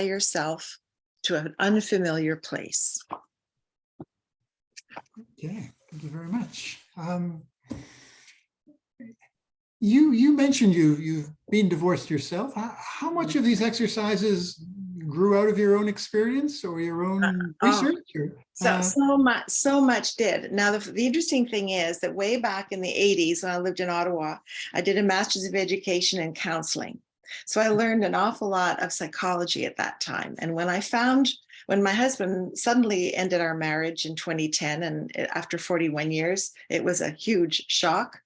yourself to an unfamiliar place. Okay, thank you very much. You mentioned you've been divorced yourself. How much of these exercises grew out of your own experience or your own research? So much did. Now, the interesting thing is that way back in the 80s, when I lived in Ottawa, I did a Master's of Education in Counseling. So I learned an awful lot of psychology at that time. And when my husband suddenly ended our marriage in 2010, and after 41 years, it was a huge shock.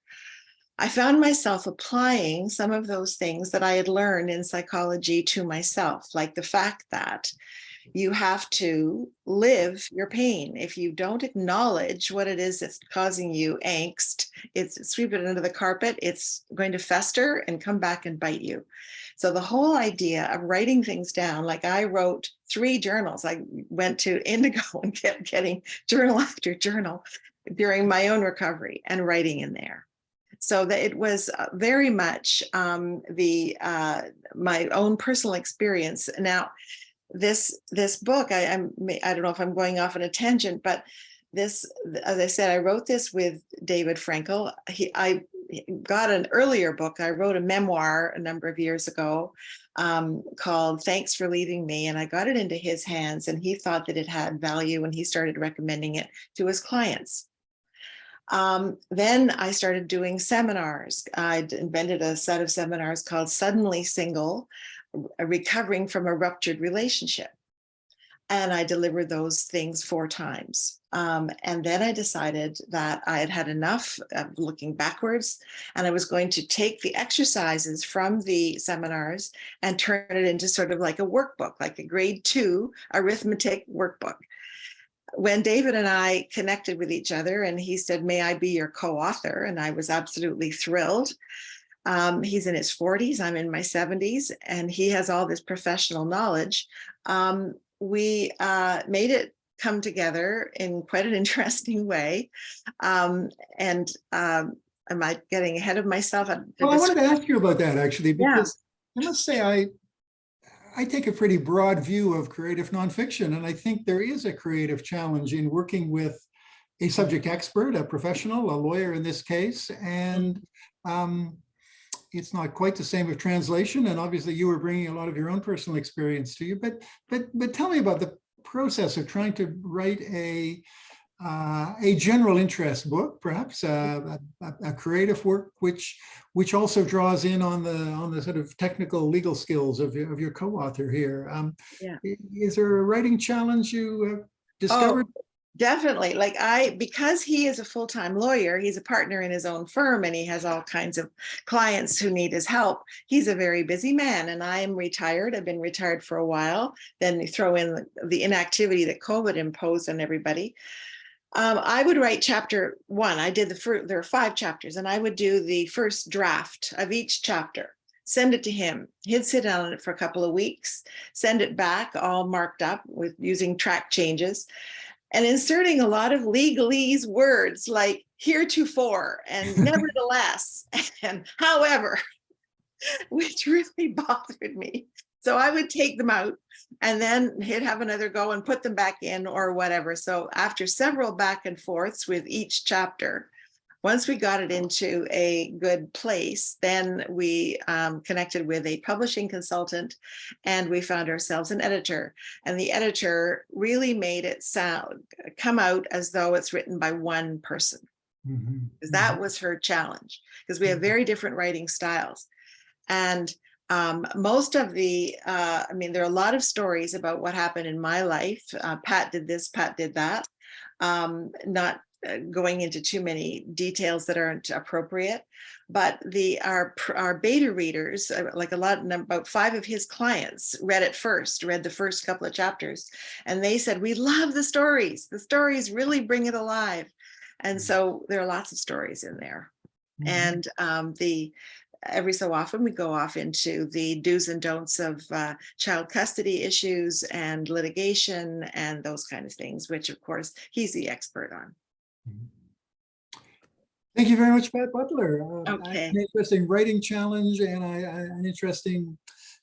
I found myself applying some of those things that I had learned in psychology to myself, like the fact that you have to live your pain. If you don't acknowledge what it is that's causing you angst, sweep it under the carpet, it's going to fester and come back and bite you. So the whole idea of writing things down, like I wrote 3 journals. I went to Indigo and kept getting journal after journal during my own recovery and writing in there. So that it was very much my own personal experience. Now, this book, I don't know if I'm going off on a tangent, but this, as I said, I wrote this with David Frenkel. I got an earlier book. I wrote a memoir a number of years ago called Thanks for Leaving Me, and I got it into his hands, and he thought that it had value, and he started recommending it to his clients. Then I started doing seminars. I'd invented a set of seminars called Suddenly Single, Recovering from a Ruptured Relationship. And I delivered those things 4 times. And then I decided that I had had enough of looking backwards, and I was going to take the exercises from the seminars and turn it into sort of like a workbook, like a grade 2 arithmetic workbook. When David and I connected with each other and he said, "May I be your co-author?" And I was absolutely thrilled. He's in his 40s, I'm in my 70s, and he has all this professional knowledge. We made it come together in quite an interesting way. Am I getting ahead of myself? Well, I wanted to ask you about that actually, because I must say I take a pretty broad view of creative nonfiction, and I think there is a creative challenge in working with a subject expert, a professional, a lawyer in this case, and it's not quite the same with translation. And obviously, you were bringing a lot of your own personal experience to you. But tell me about the process of trying to write a general interest book, perhaps a creative work, which also draws in on the sort of technical legal skills of your co-author here. Is there a writing challenge you discovered? Oh, definitely. Because he is a full-time lawyer, he's a partner in his own firm, and he has all kinds of clients who need his help. He's a very busy man, and I am retired. I've been retired for a while. Then you throw in the inactivity that COVID imposed on everybody. I would write chapter 1. I did there are 5 chapters, and I would do the first draft of each chapter, send it to him. He'd sit on it for a couple of weeks, send it back all marked up with using track changes, and inserting a lot of legalese words like heretofore and nevertheless and however, which really bothered me. So I would take them out, and then he'd have another go and put them back in or whatever. So after several back and forths with each chapter, once we got it into a good place, then we connected with a publishing consultant, and we found ourselves an editor. And the editor really made it come out as though it's written by one person. Because that was her challenge, because we have very different writing styles. And most of there are a lot of stories about what happened in my life. Pat did this, Pat did that. Not going into too many details that aren't appropriate, but our beta readers, about 5 of his clients read the first couple of chapters, and they said, "We love the stories. The stories really bring it alive." And so there are lots of stories in there. And every so often we go off into the do's and don'ts of child custody issues and litigation and those kind of things, which of course he's the expert on. Thank you very much, Pat Butler. Okay. An interesting writing challenge and an interesting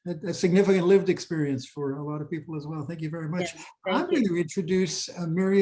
a significant lived experience for a lot of people as well. Thank you very much. Yeah, I'm thank going you. to introduce Miriam